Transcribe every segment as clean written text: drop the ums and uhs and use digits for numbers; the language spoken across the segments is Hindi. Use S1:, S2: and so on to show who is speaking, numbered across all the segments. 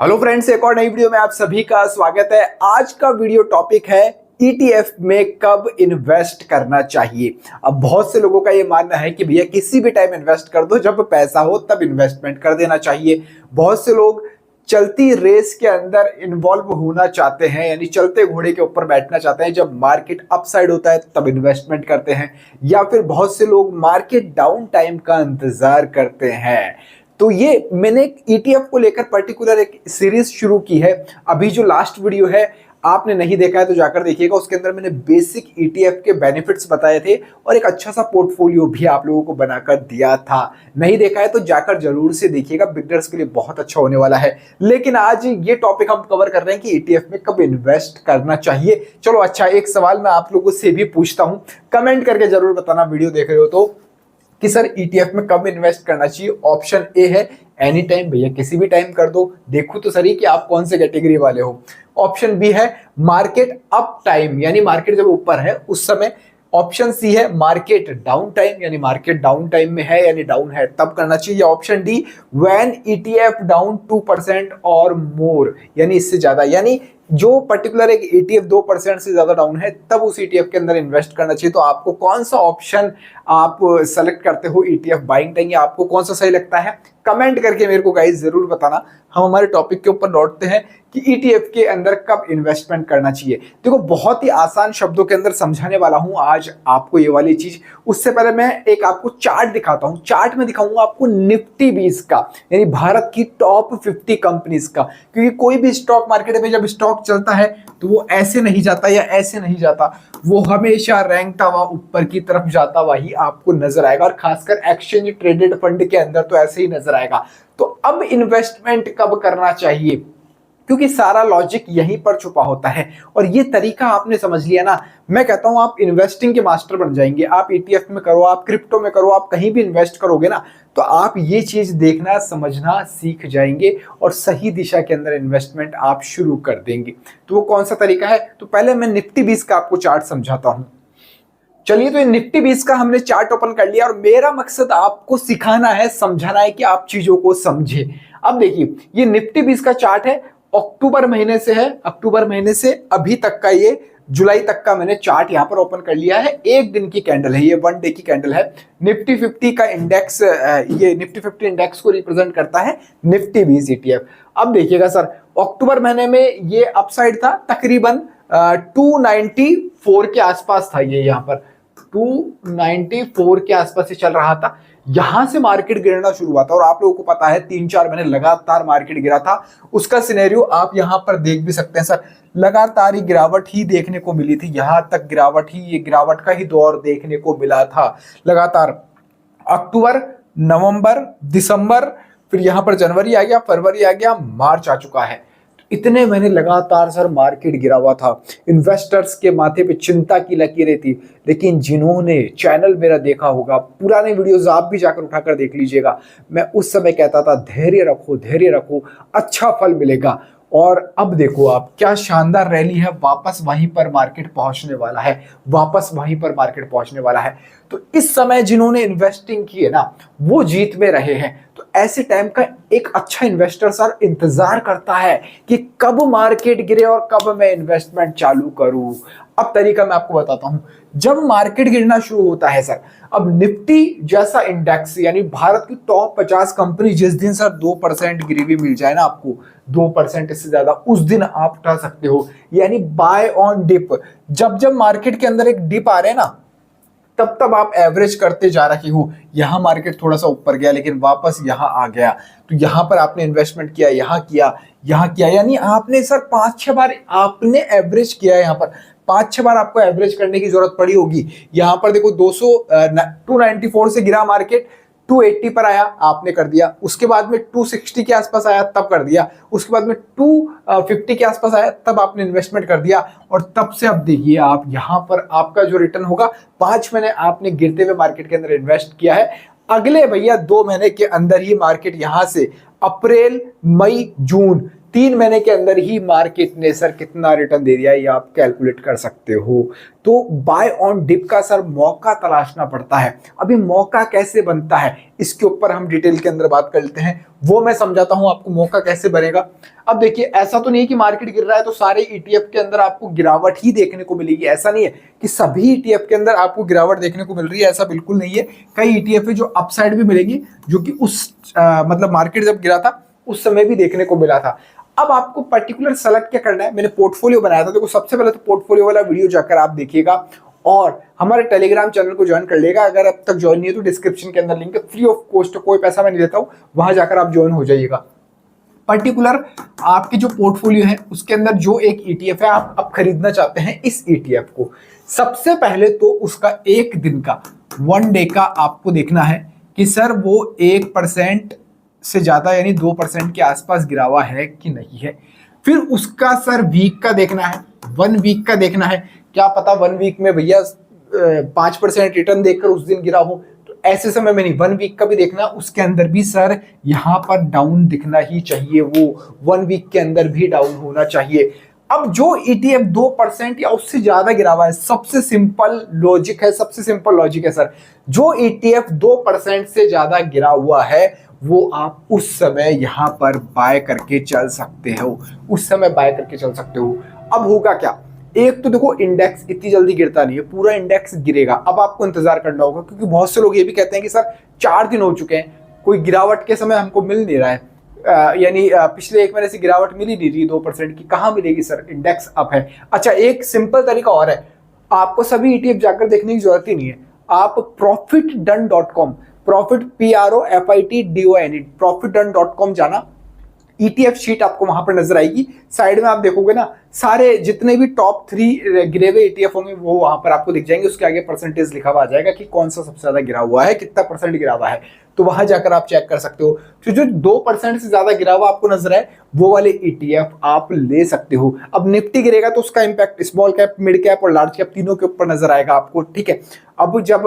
S1: हेलो फ्रेंड्स, एक और नई वीडियो में आप सभी का स्वागत है। आज का वीडियो टॉपिक है ईटीएफ में कब इन्वेस्ट करना चाहिए। अब बहुत से लोगों का ये मानना है कि भैया किसी भी टाइम इन्वेस्ट कर दो, जब पैसा हो तब इन्वेस्टमेंट कर देना चाहिए। बहुत से लोग चलती रेस के अंदर इन्वॉल्व होना चाहते हैं, यानी चलते घोड़े के ऊपर बैठना चाहते हैं। जब मार्केट अपसाइड होता है तब इन्वेस्टमेंट करते हैं, या फिर बहुत से लोग मार्केट डाउन टाइम का इंतजार करते हैं। तो ये मैंने ईटीएफ को लेकर पर्टिकुलर एक सीरीज शुरू की है। अभी जो लास्ट वीडियो है आपने नहीं देखा है तो जाकर देखिएगा। उसके अंदर मैंने बेसिक ईटीएफ के बेनिफिट्स बताए थे और एक अच्छा सा पोर्टफोलियो भी आप लोगों को बनाकर दिया था। नहीं देखा है तो जाकर जरूर से देखिएगा, बिगनर्स के लिए बहुत अच्छा होने वाला है। लेकिन आज ये टॉपिक हम कवर कर रहे हैं कि ईटीएफ में कब इन्वेस्ट करना चाहिए। चलो अच्छा, एक सवाल मैं आप लोगों से भी पूछता हूं, कमेंट करके जरूर बताना वीडियो देख रहे हो तो, कि सर ईटीएफ में कब इन्वेस्ट करना चाहिए। ऑप्शन ए है एनी टाइम, भैया किसी भी टाइम कर दो, देखो तो सही कि आप कौन से कैटेगरी वाले हो। ऑप्शन बी है मार्केट अप टाइम, यानी मार्केट जब ऊपर है उस समय। ऑप्शन सी है मार्केट डाउन टाइम, यानी मार्केट डाउन टाइम में है यानी डाउन है तब करना चाहिए। Option D when ETF down 2% और मोर, यानी इससे ज्यादा, यानी जो पर्टिकुलर एक ईटीएफ 2% से ज्यादा डाउन है तब उस ईटीएफ के अंदर इन्वेस्ट करना चाहिए। तो आपको कौन सा ऑप्शन आप सेलेक्ट करते हो ईटीएफ बाइंग टाइम, या आपको कौन सा सही लगता है, कमेंट करके मेरे को गाइस जरूर बताना। हम हमारे टॉपिक के ऊपर लौटते हैं कि ईटीएफ के अंदर कब इन्वेस्टमेंट करना चाहिए। देखो, बहुत ही आसान शब्दों के अंदर समझाने वाला हूं आज आपको ये वाली चीज। उससे पहले मैं एक आपको चार्ट दिखाता हूं। चार्ट में दिखाऊंगा आपको निफ्टी 20 का, यानी भारत की टॉप 50 कंपनीज का। क्योंकि कोई भी स्टॉक मार्केट में जब स्टॉक चलता है तो वो ऐसे नहीं जाता या ऐसे नहीं जाता, वो हमेशा रैंकता हुआ ऊपर की तरफ जाता हुआ ही आपको नजर आएगा। और खासकर एक्सचेंज ट्रेडेड फंड के अंदर तो ऐसे ही नजर आएगा। तो अब इन्वेस्टमेंट कब करना चाहिए, क्योंकि सारा लॉजिक यहीं पर छुपा होता है। और ये तरीका आपने समझ लिया ना, मैं कहता हूं आप इन्वेस्टिंग के मास्टर बन जाएंगे। आप ईटीएफ में करो, आप क्रिप्टो में करो, आप कहीं भी इन्वेस्ट करोगे ना, तो आप ये चीज देखना समझना सीख जाएंगे और सही दिशा के अंदर इन्वेस्टमेंट आप शुरू कर देंगे। तो वो कौन सा तरीका है, तो पहले मैं निफ्टी 20 का आपको चार्ट समझाता हूं। चलिए, तो ये निफ्टी 20 का हमने चार्ट ओपन कर लिया और मेरा मकसद आपको सिखाना है, समझाना है कि आप चीजों को समझे। अब देखिए, ये निफ्टी 20 का चार्ट है, अक्टूबर महीने से है, अक्टूबर महीने से अभी तक का, ये जुलाई तक का मैंने चार्ट यहां पर ओपन कर लिया है। एक दिन की कैंडल है, ये 1 डे की कैंडल है। निफ्टी 50 का इंडेक्स, ये निफ्टी 50 इंडेक्स को रिप्रेजेंट करता है निफ्टी 20 ईटीएफ। अब देखिएगा सर, अक्टूबर महीने में ये अपसाइड था, तकरीबन 294 के आसपास था। ये यहाँ पर 294 के आसपास से चल रहा था। यहां से मार्केट गिरना शुरू हुआ था और आप लोगों को पता है 3-4 महीने लगातार मार्केट गिरा था। उसका सिनेरियो आप यहां पर देख भी सकते हैं सर, लगातार ही गिरावट ही देखने को मिली थी। यहां तक गिरावट ही, ये गिरावट का ही दौर देखने को मिला था लगातार। अक्टूबर, नवंबर, दिसंबर, फिर यहां पर जनवरी आ गया, फरवरी आ गया, मार्च आ चुका है। इतने महीने लगातार सर मार्केट गिरा हुआ था। इन्वेस्टर्स के माथे पे चिंता की लकीरें थी। लेकिन जिन्होंने चैनल मेरा देखा होगा, पुराने वीडियोस आप भी जाकर उठाकर देख लीजिएगा, मैं उस समय कहता था धैर्य रखो, धैर्य रखो, अच्छा फल मिलेगा। और अब देखो आप, क्या शानदार रैली है, वापस वहीं पर मार्केट पहुंचने वाला है, वापस वहीं पर मार्केट पहुंचने वाला है। तो इस समय जिन्होंने इन्वेस्टिंग की है ना, वो जीत में रहे हैं। तो ऐसे टाइम का एक अच्छा इन्वेस्टर सर इंतजार करता है कि कब मार्केट गिरे और कब मैं इन्वेस्टमेंट चालू करूं। अब तरीका मैं आपको बताता हूं। जब मार्केट गिरना शुरू होता है सर, अब निफ्टी जैसा इंडेक्स, यानी भारत की टॉप 50 कंपनी, जिस दिन सर 2% गिरी हुई मिल जाए ना आपको, 2% इससे ज्यादा, उस दिन आप उठा सकते हो, यानी बाय ऑन डिप। जब जब मार्केट के अंदर एक डिप आ रहे हैं ना, तब तब आप एवरेज करते जा रहे हो। यहां मार्केट थोड़ा सा ऊपर गया लेकिन वापस यहां आ गया, तो यहां पर आपने इन्वेस्टमेंट किया, यहां किया, यहां किया, यानी आपने सर 5-6 बार आपने एवरेज किया है। यहां पर 5-6 बार आपको एवरेज करने की जरूरत पड़ी होगी। यहां पर देखो 294 से गिरा मार्केट, 280 पर आया, आपने कर दिया। उसके बाद में 260 के आसपास आया, तब कर दिया। उसके बाद में 250 के आसपास आया, तब आपने इन्वेस्टमेंट कर दिया। और तब से अब देखिए आप, यहां पर आपका जो रिटर्न होगा, 5 महीने आपने गिरते हुए मार्केट के अंदर इन्वेस्ट किया है। अगले भैया 2 महीने के अंदर ही मार्केट यहां से अप्रैल, मई, जून, 3 महीने के अंदर ही मार्केट ने सर कितना रिटर्न दे दिया ये आप कैलकुलेट कर सकते हो। तो बाय ऑन डिप का सर मौका तलाशना पड़ता है। अभी मौका कैसे बनता है इसके ऊपर हम डिटेल के अंदर बात कर लेते हैं, वो मैं समझाता हूं आपको मौका कैसे बनेगा। अब देखिए, ऐसा तो नहीं है कि मार्केट गिर रहा है तो सारे ईटीएफ के अंदर आपको गिरावट ही देखने को मिलेगी, ऐसा नहीं है कि सभी ईटीएफ के अंदर आपको गिरावट देखने को मिल रही है, ऐसा बिल्कुल नहीं है। कई ईटीएफ है जो अपसाइड भी मिलेगी, जो कि उस मतलब मार्केट जब गिरा था उस समय भी देखने को मिला था। अब आपको पर्टिकुलर सेलेक्ट क्या करना है, मैंने पोर्टफोलियो बनाया था। देखो, सबसे पहले तो पोर्टफोलियो वाला वीडियो जाकर आप देखिएगा और हमारे टेलीग्राम चैनल को ज्वाइन कर लेगा। अगर अब तक ज्वाइन नहीं है तो डिस्क्रिप्शन के अंदर लिंक है, फ्री ऑफ कॉस्ट, कोई पैसा मैं नहीं देता हूं, वहां जाकर आप ज्वाइन हो जाइएगा। पर्टिकुलर आपके जो पोर्टफोलियो है उसके अंदर जो एक ईटीएफ है आप खरीदना चाहते हैं, इस ईटीएफ को सबसे पहले तो उसका एक दिन का, 1 डे का आपको देखना है कि सर वो 1% से ज्यादा यानी 2% के आसपास गिरा हुआ है कि नहीं है। फिर उसका सर वीक का देखना है, 1 वीक का देखना है। क्या पता 1 वीक में भैया 5% रिटर्न देखकर उस दिन गिरा हो, तो ऐसे समय में नहीं, 1 वीक का भी देखना। उसके अंदर भी सर यहाँ पर डाउन दिखना ही चाहिए, वो 1 वीक के अंदर भी डाउन होना चाहिए। अब जो ईटीएफ 2% या उससे ज्यादा गिरा हुआ है, सबसे सिंपल लॉजिक है, सबसे सिंपल लॉजिक है सर, जो ईटीएफ 2% से ज्यादा गिरा हुआ है वो आप उस समय यहां पर बाय करके चल सकते हो, उस समय बाय करके चल सकते हो। अब होगा क्या, एक तो देखो इंडेक्स इतनी जल्दी गिरता नहीं है, पूरा इंडेक्स गिरेगा। अब आपको इंतजार करना होगा, क्योंकि बहुत से लोग ये भी कहते हैं कि सर 4 दिन हो चुके हैं, कोई गिरावट के समय हमको मिल नहीं रहा है, यानी पिछले 1 महीने से गिरावट मिली नहीं रही 2% की, कहां मिलेगी सर, इंडेक्स अप है। अच्छा, एक सिंपल तरीका और है, आपको सभी ईटीएफ जाकर देखने की जरूरत ही नहीं है। आप profitdone.com, प्रॉफिट PROFITDON, profitdone.com जाना, ईटीएफ शीट आपको वहां पर नजर आएगी। साइड में आप देखोगे ना, सारे जितने भी टॉप 3 गिरे हुए ईटीएफ होंगे वो वहां पर आपको दिख जाएंगे। उसके आगे परसेंटेज लिखा हुआ आ जाएगा कि कौन सा सबसे ज्यादा गिरा हुआ है, कितना % गिरा हुआ है, तो वहां जाकर आप चेक कर सकते हो। तो जो 2% से ज्यादा गिरा हुआ आपको नजर आए वो वाले ईटीएफ आप ले सकते हो। अब निफ्टी गिरेगा तो उसका impact small cap, mid cap और लार्ज कैप तीनों के ऊपर नजर आएगा आपको, ठीक है। अब जब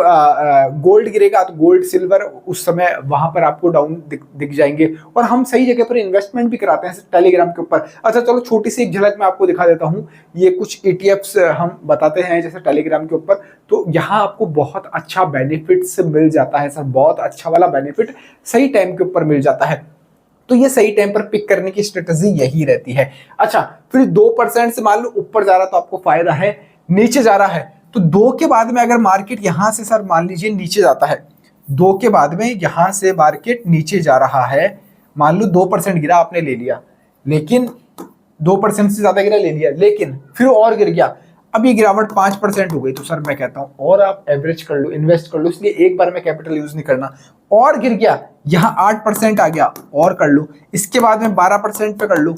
S1: गोल्ड गिरेगा तो गोल्ड सिल्वर उस समय वहां पर आपको डाउन दिख जाएंगे। और हम सही जगह पर इन्वेस्टमेंट भी कराते हैं टेलीग्राम के ऊपर। अच्छा चलो, छोटी सी एक झलक मैं आपको दिखा देता हूं, ये कुछ ईटीएफ्स हम बताते हैं जैसे टेलीग्राम के ऊपर, तो यहाँ आपको बहुत अच्छा बेनिफिट मिल जाता है सर, बहुत अच्छा वाला बेनिफिट सही टाइम के ऊपर मिल जाता है। तो ये सही टाइम पर पिक करने की स्ट्रेटजी यही रहती है। अच्छा, फिर 2% से मान लो ऊपर जा रहा तो आपको फायदा है, नीचे जा रहा है तो 2 के बाद में अगर मार्केट यहां से सर मान लीजिए नीचे जाता है, 2 के बाद में यहां से मार्केट नीचे जा रहा है, मान लो 2% गिरा आपने ले लिया, लेकिन 2% से ज्यादा गिरा ले लिया, लेकिन फिर और गिर गया, अब ये गिरावट 5% हो गई, तो सर मैं कहता हूं और आप एवरेज कर लो, इन्वेस्ट कर लो। इसलिए एक बार में कैपिटल यूज नहीं करना। और गिर गया, यहां 8% आ गया, और कर लो, इसके बाद में 12% पे कर लो,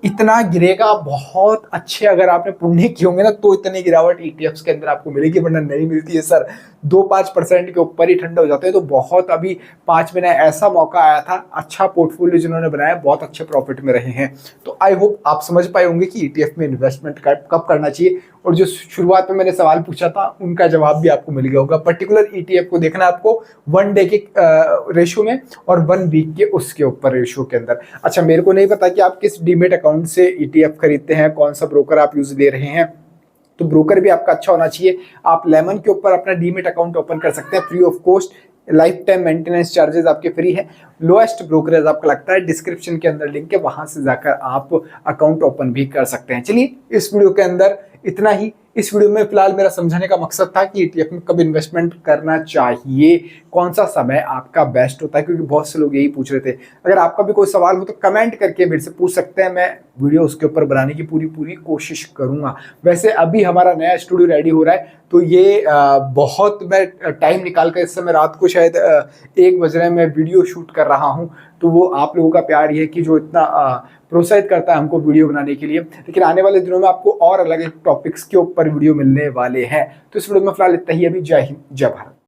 S1: इतना गिरेगा बहुत अच्छे। अगर आपने पुण्य किए होंगे ना तो इतनी गिरावट ईटीएफ्स के अंदर आपको मिलेगी, वरना नहीं मिलती है सर। 2-5% के ऊपर ही ठंडा हो जाते हैं। तो बहुत अभी 5 महीने ऐसा मौका आया था, अच्छा पोर्टफोलियो जिन्होंने बनाया बहुत अच्छे प्रॉफिट में रहे हैं। तो आई होप आप समझ पाए होंगे कि ईटीएफ में इन्वेस्टमेंट कब करना चाहिए, और जो शुरुआत में मैंने सवाल पूछा था उनका जवाब भी आपको मिल गया होगा। पर्टिकुलर ईटीएफ को देखना आपको 1 डे के रेशियो में और 1 वीक के उसके ऊपर रेशियो के अंदर। अच्छा, मेरे को नहीं पता कि आप किस डीमेट अकाउंट से ईटीएफ खरीदते हैं, कौन सा ब्रोकर आप यूज ले रहे हैं, तो ब्रोकर भी आपका अच्छा होना चाहिए। आप लेमन के ऊपर अपना डीमेट अकाउंट ओपन कर सकते हैं free of cost, life time maintenance charges आपके फ्री है, लोएस्ट ब्रोकरेज आपको लगता है, डिस्क्रिप्शन के अंदर लिंक है, वहां से जाकर आप अकाउंट ओपन भी कर सकते हैं। चलिए, इस वीडियो के अंदर इतना ही। इस वीडियो में फिलहाल मेरा समझाने का मकसद था कि ईटीएफ में कब इन्वेस्टमेंट करना चाहिए, कौन सा समय आपका बेस्ट होता है, क्योंकि बहुत से लोग यही पूछ रहे थे। अगर आपका भी कोई सवाल हो तो कमेंट करके मेरे से पूछ सकते हैं, मैं वीडियो उसके ऊपर बनाने की पूरी कोशिश करूंगा। वैसे अभी हमारा नया स्टूडियो रेडी हो रहा है, तो ये बहुत मैं टाइम निकाल कर, इस समय रात को शायद 1 बज रहे मैं वीडियो शूट कर रहा हूँ। तो वो आप लोगों का प्यार ये है कि जो इतना प्रोत्साहित करता है हमको वीडियो बनाने के लिए। लेकिन आने वाले दिनों में आपको और अलग अलग टॉपिक्स के ऊपर वीडियो मिलने वाले हैं। तो इस वीडियो में फिलहाल इतना ही। अभी जय हिंद, जय भारत।